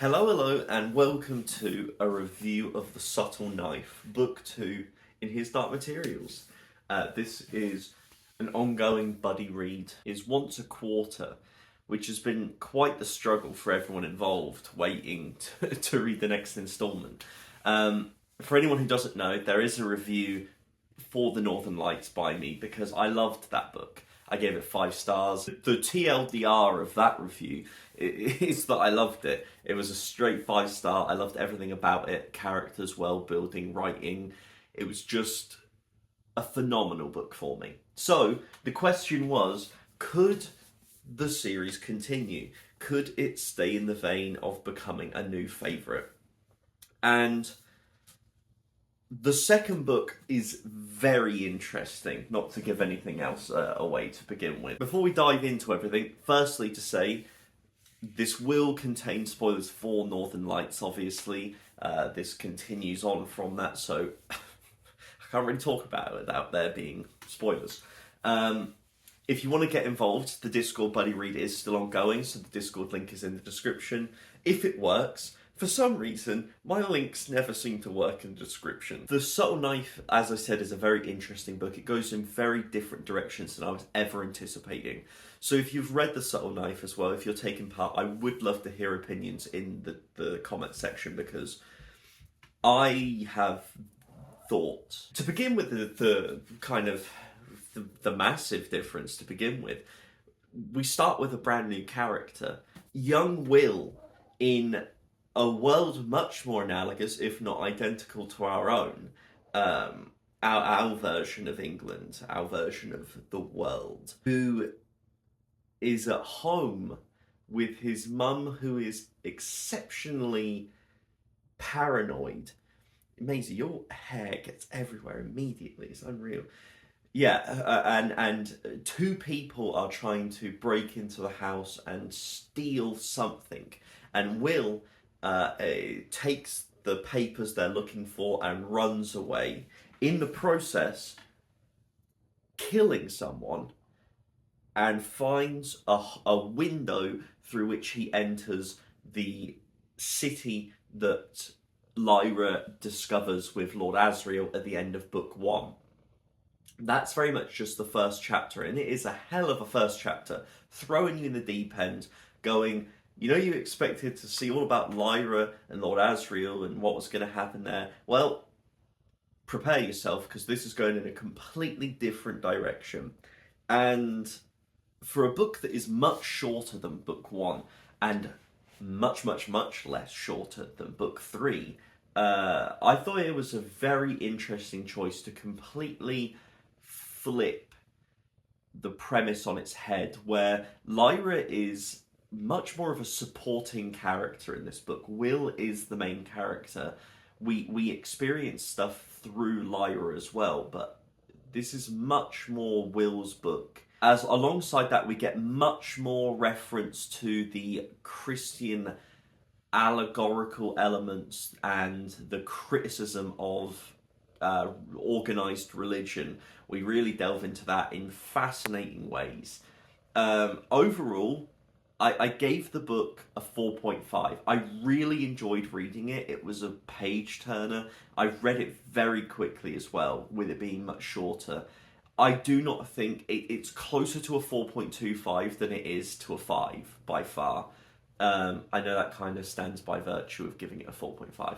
Hello, and welcome to a review of The Subtle Knife, Book 2 in His Dark Materials. This is an ongoing buddy read, is once a quarter, which has been quite the struggle for everyone involved, waiting to read the next instalment. For anyone who doesn't know, there is a review for The Northern Lights by me because I loved that book. I gave it 5 stars. The TLDR of that review is that I loved it. It was a straight 5 star. I loved everything about it. Characters, world building, writing. It was just a phenomenal book for me. So the question was, could the series continue? Could it stay in the vein of becoming a new favourite? And the second book is very interesting, not to give anything else away to begin with. Before we dive into everything, firstly to say, this will contain spoilers for Northern Lights, obviously. This continues on from that, so I can't really talk about it without there being spoilers. If you want to get involved, the Discord Buddy Read is still ongoing, so the Discord link is in the description. If it works, for some reason, my links never seem to work in the description. The Subtle Knife, as I said, is a very interesting book. It goes in very different directions than I was ever anticipating. So if you've read The Subtle Knife as well, if you're taking part, I would love to hear opinions in the comment section, because I have thought, to begin with, the kind of the massive difference to begin with, we start with a brand new character. Young Will, in a world much more analogous, if not identical to our own, our version of England, our version of the world, who is at home with his mum, who is exceptionally paranoid. Maisie, your hair gets everywhere immediately. It's unreal. Yeah, and two people are trying to break into the house and steal something, and Will takes the papers they're looking for and runs away. In the process, killing someone, and finds a window through which he enters the city that Lyra discovers with Lord Asriel at the end of book 1. That's very much just the first chapter, and it is a hell of a first chapter, throwing you in the deep end, going, you expected to see all about Lyra and Lord Asriel and what was going to happen there. Well, prepare yourself, because this is going in a completely different direction. And for a book that is much shorter than book 1, and much less shorter than book 3, I thought it was a very interesting choice to completely flip the premise on its head, where Lyra is much more of a supporting character in this book. Will is the main character. We experience stuff through Lyra as well, but this is much more Will's book. As alongside that, we get much more reference to the Christian allegorical elements and the criticism of organized religion. We really delve into that in fascinating ways. Overall, I gave the book a 4.5. I really enjoyed reading it. It was a page turner. I read it very quickly as well, with it being much shorter. I do not think it's closer to a 4.25 than it is to a 5 by far. I know that kind of stands by virtue of giving it a 4.5,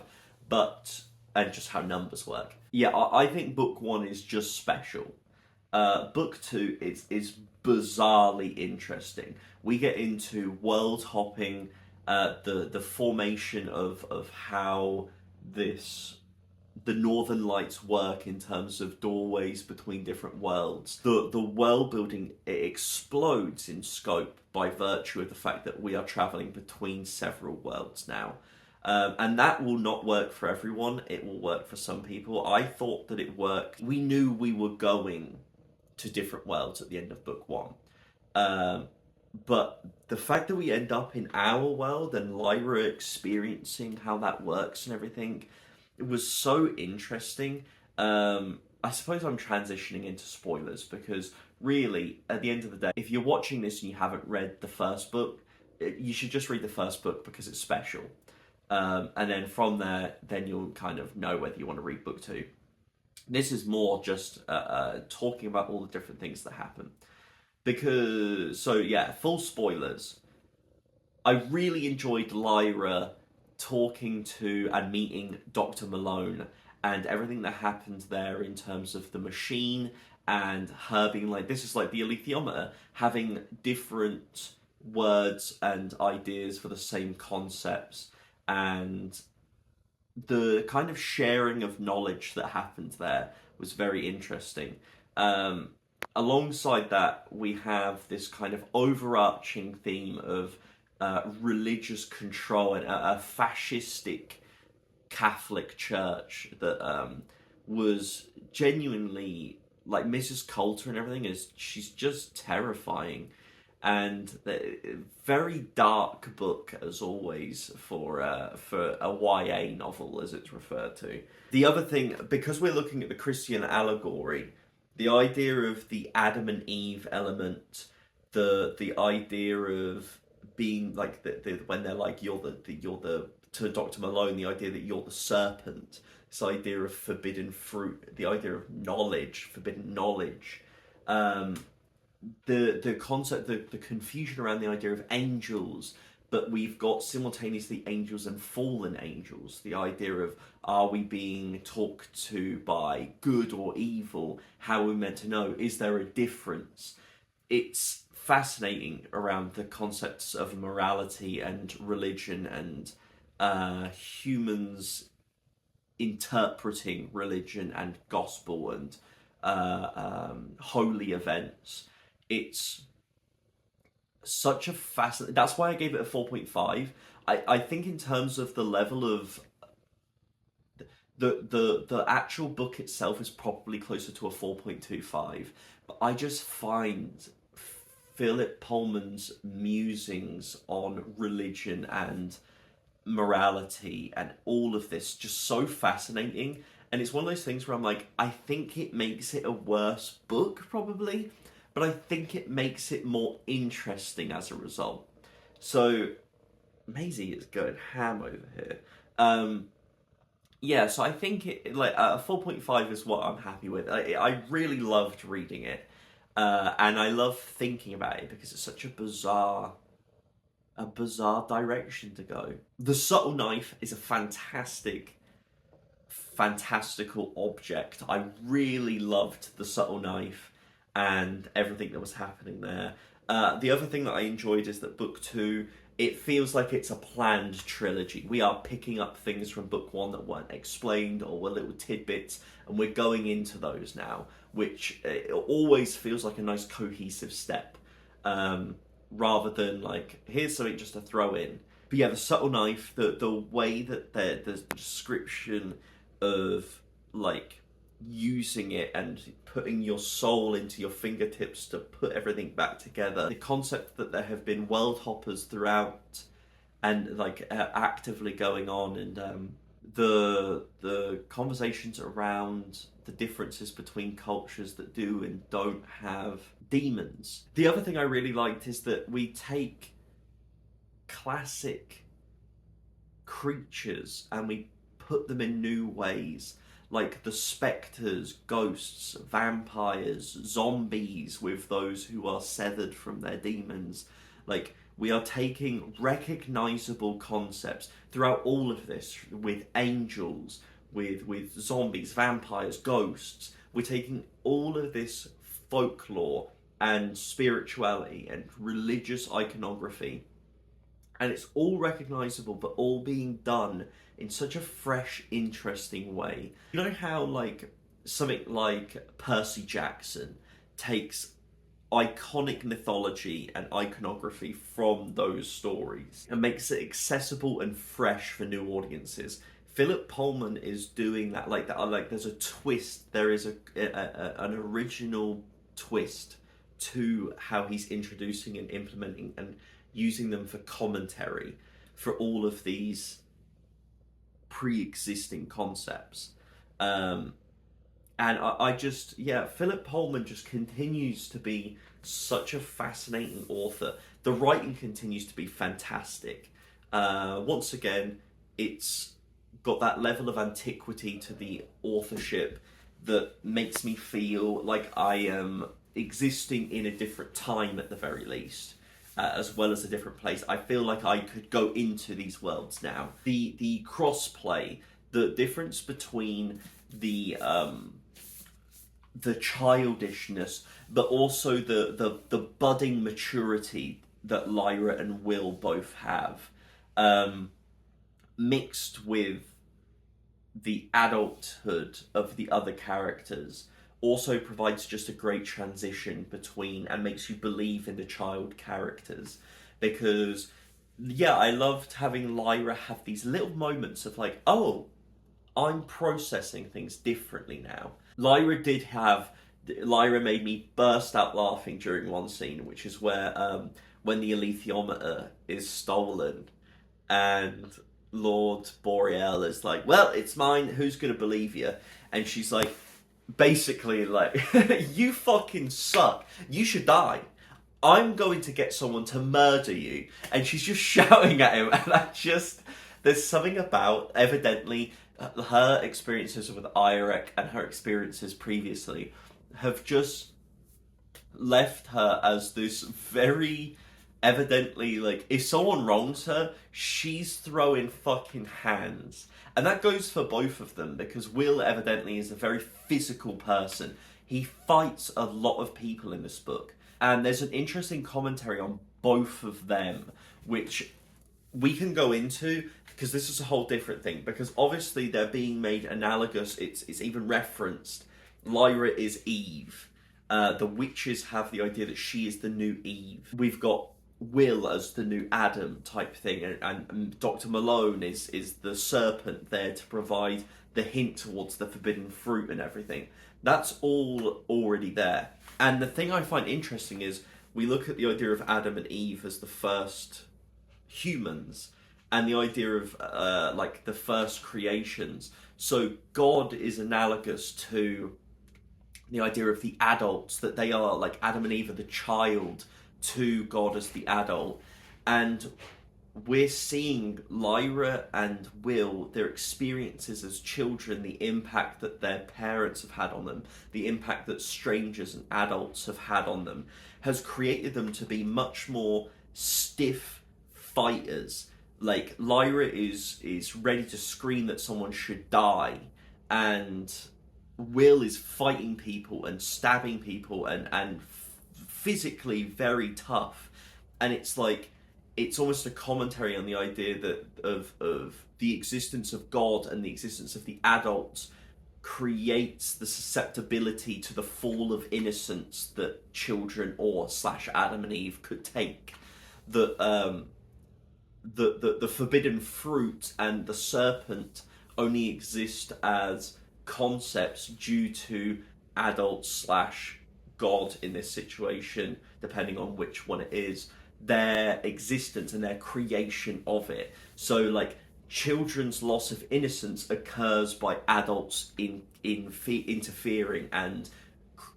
and just how numbers work. Yeah, I think book 1 is just special. Book 2 is bizarrely interesting. We get into world hopping, the formation of how the Northern Lights work in terms of doorways between different worlds. The world building, it explodes in scope by virtue of the fact that we are travelling between several worlds now. And that will not work for everyone. It will work for some people. I thought that it worked. We knew we were going to different worlds at the end of book 1. But the fact that we end up in our world and Lyra experiencing how that works and everything, it was so interesting. I suppose I'm transitioning into spoilers, because really, at the end of the day, if you're watching this and you haven't read the first book, you should just read the first book because it's special. And then from there, then you'll kind of know whether you want to read book two. This is more just talking about all the different things that happen. Because, so yeah, full spoilers. I really enjoyed Lyra talking to and meeting Dr. Malone and everything that happened there in terms of the machine and her being like, this is like the alethiometer, having different words and ideas for the same concepts, and the kind of sharing of knowledge that happened there was very interesting. Um, Alongside that, we have this kind of overarching theme of religious control and a fascistic Catholic Church that was genuinely like Mrs. Coulter and everything is she's just terrifying, and very dark book as always for a YA novel as it's referred to. The other thing, because we're looking at the Christian allegory, the idea of the Adam and Eve element, the idea of being like when they're like you're the to Dr. Malone, the idea that you're the serpent, this idea of forbidden fruit, the idea of knowledge, forbidden knowledge, um, the concept, the confusion around the idea of angels, but we've got simultaneously angels and fallen angels. The idea of, are we being talked to by good or evil? How are we meant to know? Is there a difference? It's fascinating around the concepts of morality and religion and humans interpreting religion and gospel and holy events. It's such a fascinating. That's why I gave it a 4.5. I think in terms of the level of the actual book itself is probably closer to a 4.25, but I just find Philip Pullman's musings on religion and morality and all of this just so fascinating. And it's one of those things where I'm like, I think it makes it a worse book probably, but I think it makes it more interesting as a result. So Maisie is going ham over here. Yeah, so I think it like a 4.5 is what I'm happy with. I really loved reading it, and I love thinking about it because it's such a bizarre direction to go. The Subtle Knife is a fantastical object. I really loved The Subtle Knife and everything that was happening there. The other thing that I enjoyed is that book two, it feels like it's a planned trilogy. We are picking up things from book one that weren't explained or were little tidbits, and we're going into those now, which it always feels like a nice cohesive step. Rather than like, here's something just to throw in. But yeah, The Subtle Knife, the way that the description of like using it and putting your soul into your fingertips to put everything back together, the concept that there have been world hoppers throughout and like actively going on, and the conversations around the differences between cultures that do and don't have demons. The other thing I really liked is that we take classic creatures and we put them in new ways, like the spectres, ghosts, vampires, zombies with those who are severed from their demons. Like, we are taking recognizable concepts throughout all of this with angels, with zombies, vampires, ghosts. We're taking all of this folklore and spirituality and religious iconography, and it's all recognizable but all being done in such a fresh, interesting way. You know how like something like Percy Jackson takes iconic mythology and iconography from those stories and makes it accessible and fresh for new audiences. Philip Pullman is doing that like that. Like, there's a twist. There is an original twist to how he's introducing and implementing and using them for commentary for all of these pre-existing concepts. And I just, yeah, Philip Pullman just continues to be such a fascinating author. The writing continues to be fantastic. Once again, it's got that level of antiquity to the authorship that makes me feel like I am existing in a different time at the very least, as well as a different place. I feel like I could go into these worlds now. The crossplay, the difference between the childishness, but also the budding maturity that Lyra and Will both have, mixed with the adulthood of the other characters, also provides just a great transition between and makes you believe in the child characters. Because, yeah, I loved having Lyra have these little moments of like, oh, I'm processing things differently now. Lyra made me burst out laughing during one scene, which is where when the alethiometer is stolen and Lord Boreal is like, well, it's mine, who's gonna believe you? And she's like, basically like, you fucking suck, you should die, I'm going to get someone to murder you. And she's just shouting at him, and there's something about, evidently, her experiences with Irek and her experiences previously have just left her as this very evidently, like, if someone wrongs her, she's throwing fucking hands. And that goes for both of them, because Will evidently is a very physical person. He fights a lot of people in this book. And there's an interesting commentary on both of them, which we can go into, because this is a whole different thing. Because obviously they're being made analogous. It's even referenced. Lyra is Eve. The witches have the idea that she is the new Eve. We've got Will as the new Adam type thing, and Dr. Malone is the serpent there to provide the hint towards the forbidden fruit and everything. That's all already there. And the thing I find interesting is we look at the idea of Adam and Eve as the first humans, and the idea of like the first creations. So God is analogous to the idea of the adults, that they are like Adam and Eve are the child to God as the adult. And we're seeing Lyra and Will, their experiences as children, the impact that their parents have had on them, the impact that strangers and adults have had on them, has created them to be much more stiff fighters. Like, Lyra is ready to scream that someone should die, and Will is fighting people and stabbing people and physically very tough. And it's like, it's almost a commentary on the idea that of the existence of God and the existence of the adults creates the susceptibility to the fall of innocence that children or / Adam and Eve could take. That the forbidden fruit and the serpent only exist as concepts due to adults / God in this situation, depending on which one it is, their existence and their creation of it. So, like, children's loss of innocence occurs by adults interfering and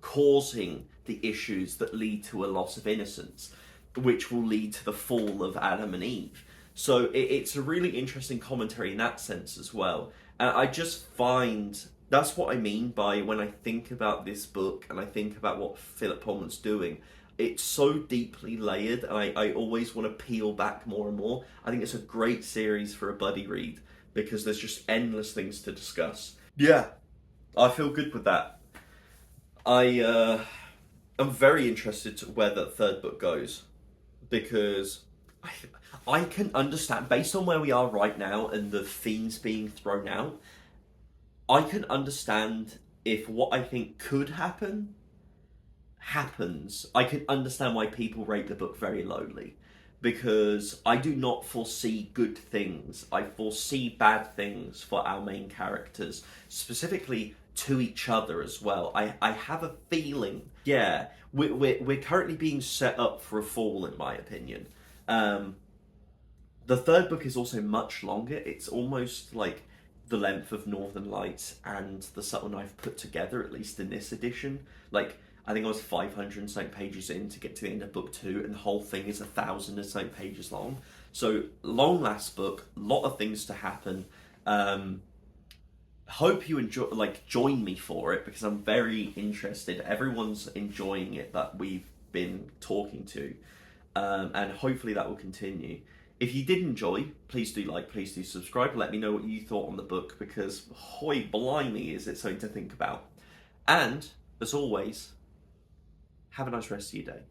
causing the issues that lead to a loss of innocence, which will lead to the fall of Adam and Eve. So it's a really interesting commentary in that sense as well. And I just find that's what I mean by when I think about this book and I think about what Philip Pullman's doing. It's so deeply layered, and I always want to peel back more and more. I think it's a great series for a buddy read because there's just endless things to discuss. Yeah, I feel good with that. I'm very interested to where the third book goes, because I can understand, based on where we are right now and the themes being thrown out, I can understand if what I think could happen happens. I can understand why people rate the book very lowly, because I do not foresee good things. I foresee bad things for our main characters, specifically to each other as well. I have a feeling, yeah, we're currently being set up for a fall, in my opinion. The third book is also much longer. It's almost like the length of Northern Lights and The Subtle Knife put together, at least in this edition. Like, I think I was 500 and something pages in to get to the end of book 2, and the whole thing is 1,000 and something pages long. So long last book, a lot of things to happen. Hope you enjoy, like, join me for it, because I'm very interested. Everyone's enjoying it that we've been talking to, and hopefully that will continue. If you did enjoy, please do like, please do subscribe. Let me know what you thought on the book, because hoy blimey, is it something to think about. And as always, have a nice rest of your day.